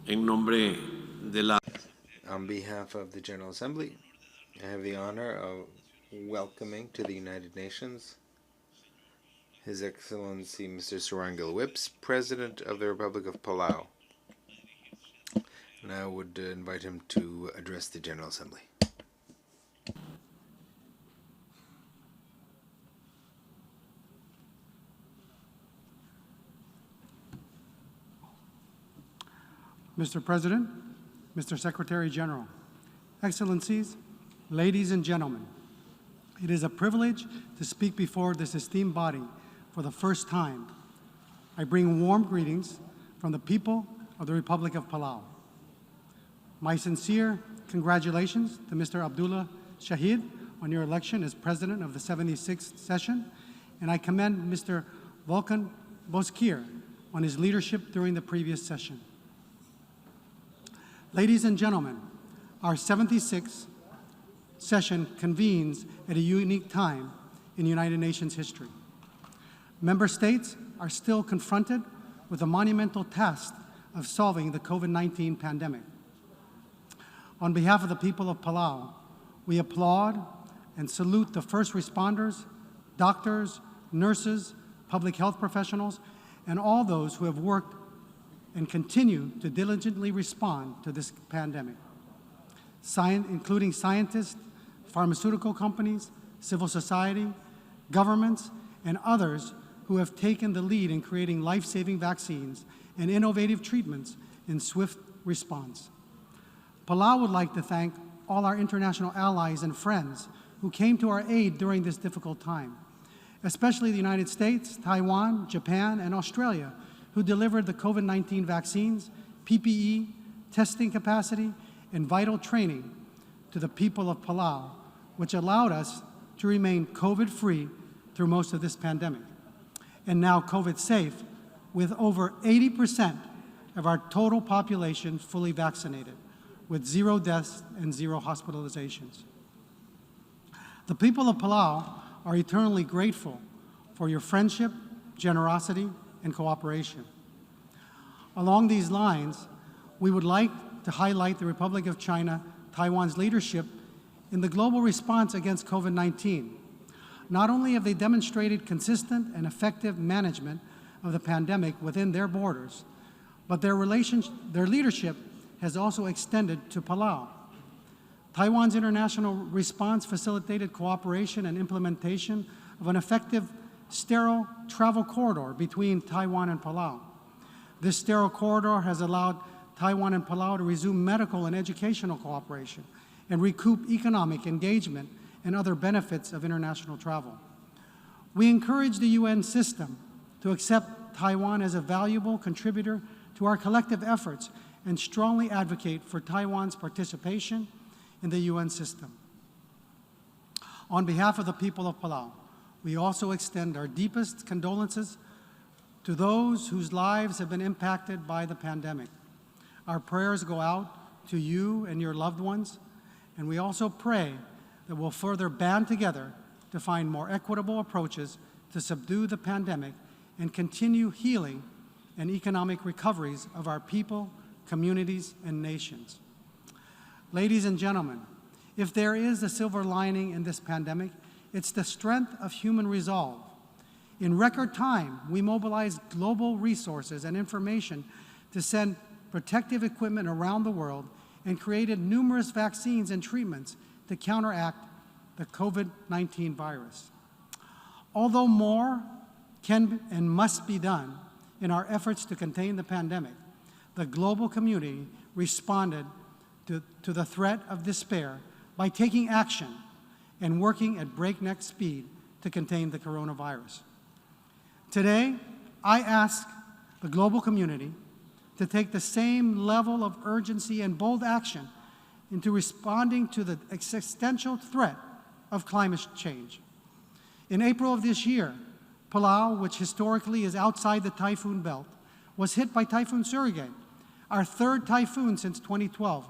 En nombre de la On behalf of the General Assembly, I have the honor of welcoming to the United Nations His Excellency Mr. Surangel S, President of the Republic of Palau. And I would invite him to address the General Assembly. Mr. President, Mr. Secretary General, Excellencies, ladies and gentlemen, it is a privilege to speak before this esteemed body for the first time. I bring warm greetings from the people of the Republic of Palau. My sincere congratulations to Mr. Abdullah Shahid on your election as President of the 76th session, and I commend Mr. Volkan Bozkir on his leadership during the previous session. Ladies and gentlemen, our 76th session convenes at a unique time in United Nations history. Member states are still confronted with the monumental task of solving the COVID-19 pandemic. On behalf of the people of Palau, we applaud and salute the first responders, doctors, nurses, public health professionals, and all those who have worked and continue to diligently respond to this pandemic, including scientists, pharmaceutical companies, civil society, governments, and others who have taken the lead in creating life-saving vaccines and innovative treatments in swift response. Palau would like to thank all our international allies and friends who came to our aid during this difficult time, especially the United States, Taiwan, Japan, and Australia, who delivered the COVID-19 vaccines, PPE, testing capacity, and vital training to the people of Palau, which allowed us to remain COVID-free through most of this pandemic, and now COVID-safe, with over 80% of our total population fully vaccinated, with 0 deaths and 0 hospitalizations. The people of Palau are eternally grateful for your friendship, generosity, and cooperation. Along these lines, we would like to highlight the Republic of China, Taiwan's leadership in the global response against COVID-19. Not only have they demonstrated consistent and effective management of the pandemic within their borders, but their leadership has also extended to Palau. Taiwan's international response facilitated cooperation and implementation of an effective sterile travel corridor between Taiwan and Palau. This sterile corridor has allowed Taiwan and Palau to resume medical and educational cooperation and recoup economic engagement and other benefits of international travel. We encourage the UN system to accept Taiwan as a valuable contributor to our collective efforts and strongly advocate for Taiwan's participation in the UN system. On behalf of the people of Palau, we also extend our deepest condolences to those whose lives have been impacted by the pandemic. Our prayers go out to you and your loved ones, and we also pray that we'll further band together to find more equitable approaches to subdue the pandemic and continue healing and economic recoveries of our people, communities, and nations. Ladies and gentlemen, if there is a silver lining in this pandemic, it's the strength of human resolve. In record time, we mobilized global resources and information to send protective equipment around the world and created numerous vaccines and treatments to counteract the COVID-19 virus. Although more can and must be done in our efforts to contain the pandemic, the global community responded to the threat of despair by taking action and working at breakneck speed to contain the coronavirus. Today, I ask the global community to take the same level of urgency and bold action into responding to the existential threat of climate change. In April of this year, Palau, which historically is outside the typhoon belt, was hit by Typhoon Surangel, our third typhoon since 2012,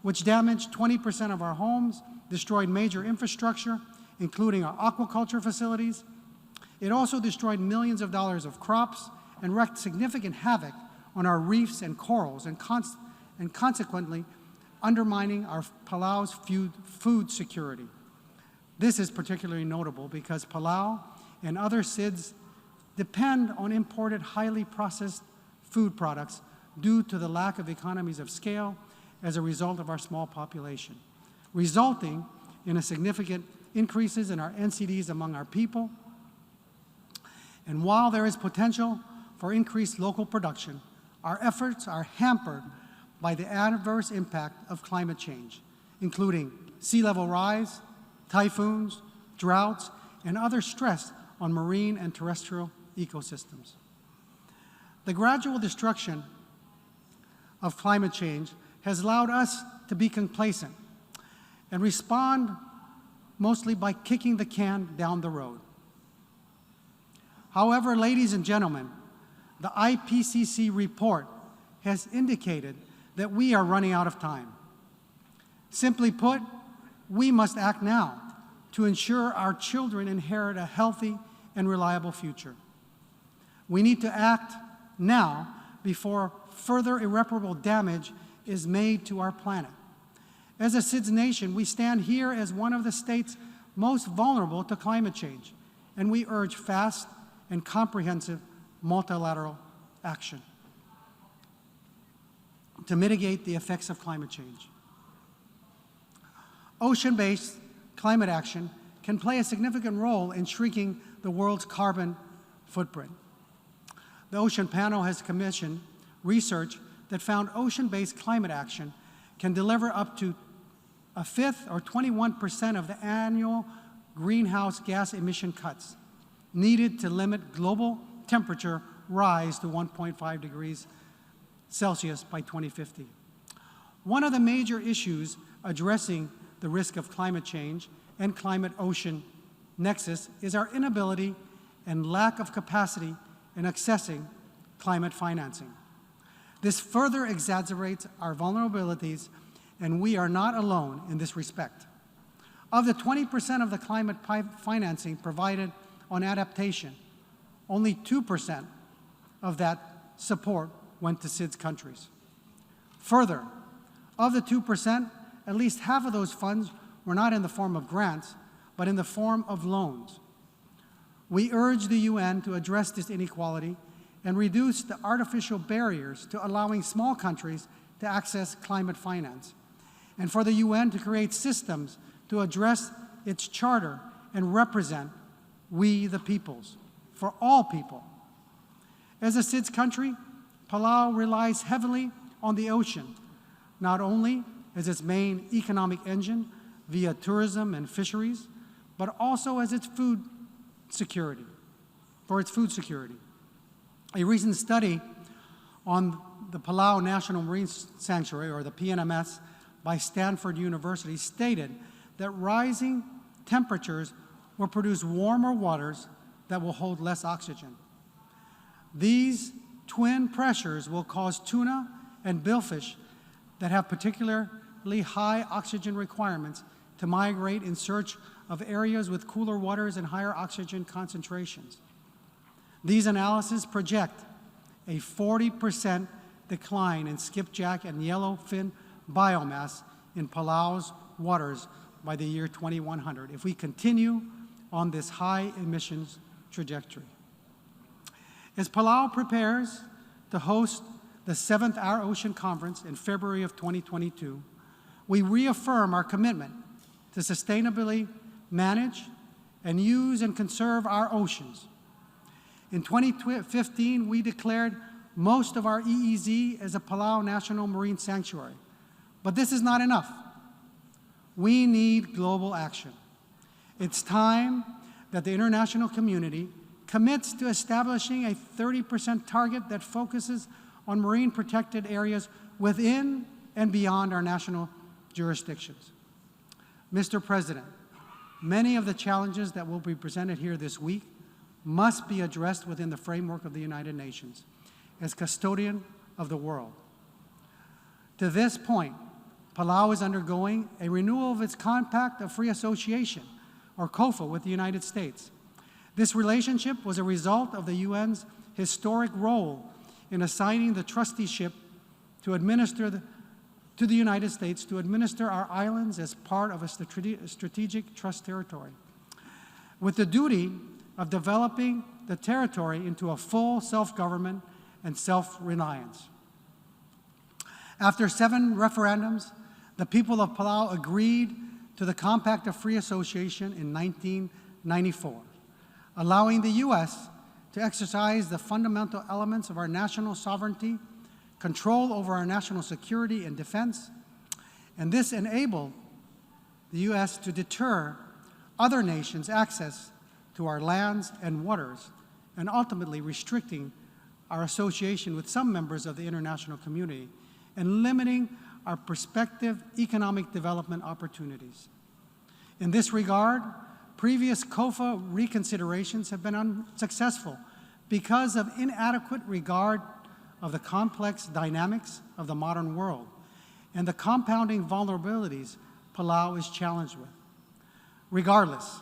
which damaged 20% of our homes, destroyed major infrastructure, including our aquaculture facilities. It also destroyed millions of dollars of crops and wreaked significant havoc on our reefs and corals and and consequently undermining our Palau's food security. This is particularly notable because Palau and other SIDS depend on imported highly processed food products due to the lack of economies of scale as a result of our small population, resulting in a significant increases in our NCDs among our people. And while there is potential for increased local production, our efforts are hampered by the adverse impact of climate change, including sea level rise, typhoons, droughts, and other stress on marine and terrestrial ecosystems. The gradual destruction of climate change has allowed us to be complacent and respond mostly by kicking the can down the road. However, ladies and gentlemen, the IPCC report has indicated that we are running out of time. Simply put, we must act now to ensure our children inherit a healthy and reliable future. We need to act now before further irreparable damage is made to our planet. As a SIDS nation, we stand here as one of the states most vulnerable to climate change, and we urge fast and comprehensive multilateral action to mitigate the effects of climate change. Ocean-based climate action can play a significant role in shrinking the world's carbon footprint. The Ocean Panel has commissioned research that found ocean-based climate action can deliver up to a fifth or 21% of the annual greenhouse gas emission cuts needed to limit global temperature rise to 1.5 degrees Celsius by 2050. One of the major issues addressing the risk of climate change and climate-ocean nexus is our inability and lack of capacity in accessing climate financing. This further exacerbates our vulnerabilities, and we are not alone in this respect. Of the 20% of the climate financing provided on adaptation, only 2% of that support went to SIDS countries. Further, of the 2%, at least half of those funds were not in the form of grants, but in the form of loans. We urge the UN to address this inequality and reduce the artificial barriers to allowing small countries to access climate finance, and for the UN to create systems to address its charter and represent we the peoples, for all people. As a SIDS country, Palau relies heavily on the ocean, not only as its main economic engine via tourism and fisheries, but also as its food security, for its food security. A recent study on the Palau National Marine Sanctuary, or the PNMS, by Stanford University stated that rising temperatures will produce warmer waters that will hold less oxygen. These twin pressures will cause tuna and billfish that have particularly high oxygen requirements to migrate in search of areas with cooler waters and higher oxygen concentrations. These analyses project a 40% decline in skipjack and yellowfin biomass in Palau's waters by the year 2100 if we continue on this high emissions trajectory. As Palau prepares to host the 7th Our Ocean Conference in February of 2022, we reaffirm our commitment to sustainably manage and use and conserve our oceans. In 2015, we declared most of our EEZ as a Palau National Marine Sanctuary. But this is not enough. We need global action. It's time that the international community commits to establishing a 30% target that focuses on marine protected areas within and beyond our national jurisdictions. Mr. President, many of the challenges that will be presented here this week must be addressed within the framework of the United Nations as custodian of the world. To this point, Palau is undergoing a renewal of its Compact of Free Association, or COFA, with the United States. This relationship was a result of the UN's historic role in assigning the trusteeship to administer to the United States to administer our islands as part of a strategic trust territory, with the duty of developing the territory into a full self-government and self-reliance. After 7 referendums, the people of Palau agreed to the Compact of Free Association in 1994, allowing the U.S. to exercise the fundamental elements of our national sovereignty, control over our national security and defense, and this enabled the U.S. to deter other nations' access to our lands and waters, and ultimately restricting our association with some members of the international community and limiting our prospective economic development opportunities. In this regard, previous COFA reconsiderations have been unsuccessful because of inadequate regard of the complex dynamics of the modern world and the compounding vulnerabilities Palau is challenged with. Regardless,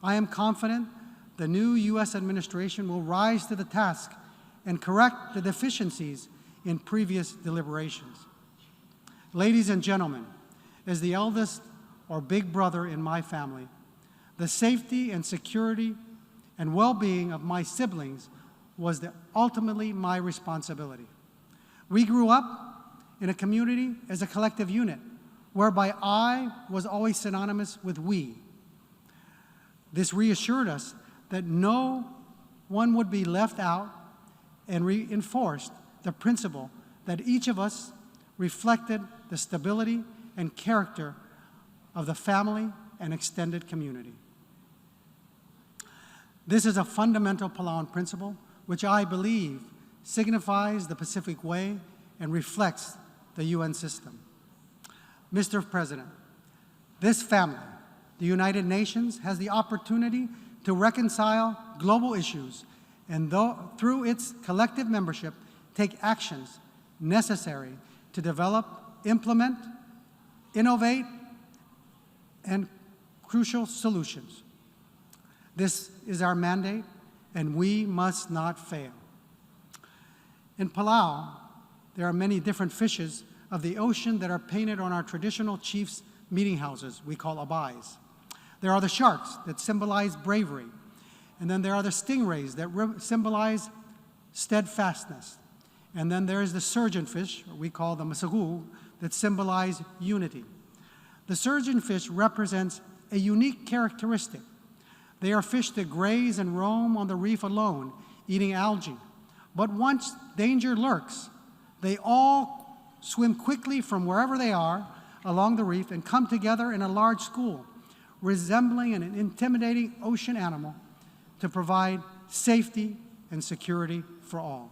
I am confident the new U.S. administration will rise to the task and correct the deficiencies in previous deliberations. Ladies and gentlemen, as the eldest or big brother in my family, the safety and security and well-being of my siblings was ultimately my responsibility. We grew up in a community as a collective unit, whereby I was always synonymous with we. This reassured us that no one would be left out and reinforced the principle that each of us reflected the stability and character of the family and extended community. This is a fundamental Palauan principle which I believe signifies the Pacific Way and reflects the UN system. Mr. President, this family, the United Nations, has the opportunity to reconcile global issues and through its collective membership, take actions necessary to develop, implement, innovate, and crucial solutions. This is our mandate, and we must not fail. In Palau, there are many different fishes of the ocean that are painted on our traditional chiefs' meeting houses we call abais. There are the sharks that symbolize bravery, and then there are the stingrays that symbolize steadfastness. And then there is the surgeonfish, or we call the masagu, that symbolize unity. The surgeonfish represents a unique characteristic. They are fish that graze and roam on the reef alone, eating algae. But once danger lurks, they all swim quickly from wherever they are along the reef and come together in a large school, resembling an intimidating ocean animal to provide safety and security for all.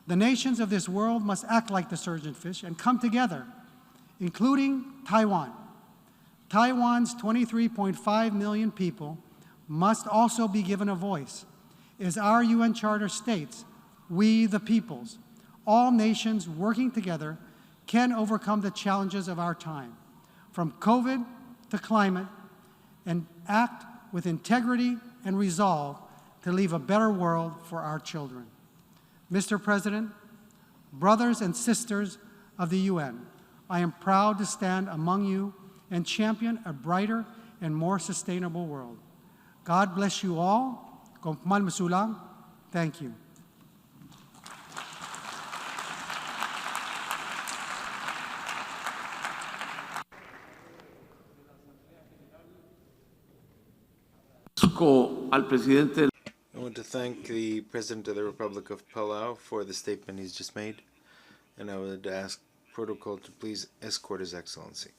The nations of this world must act like the surgeonfish and come together, including Taiwan. Taiwan's 23.5 million people must also be given a voice. As our UN Charter states, we the peoples, all nations working together, can overcome the challenges of our time, from COVID to climate, and act with integrity and resolve to leave a better world for our children. Mr. President, brothers and sisters of the UN, I am proud to stand among you and champion a brighter and more sustainable world. God bless you all. Kompmal Masulang. Thank you. Al presidente. I want to thank the President of the Republic of Palau for the statement he's just made, and I would ask protocol to please escort His Excellency.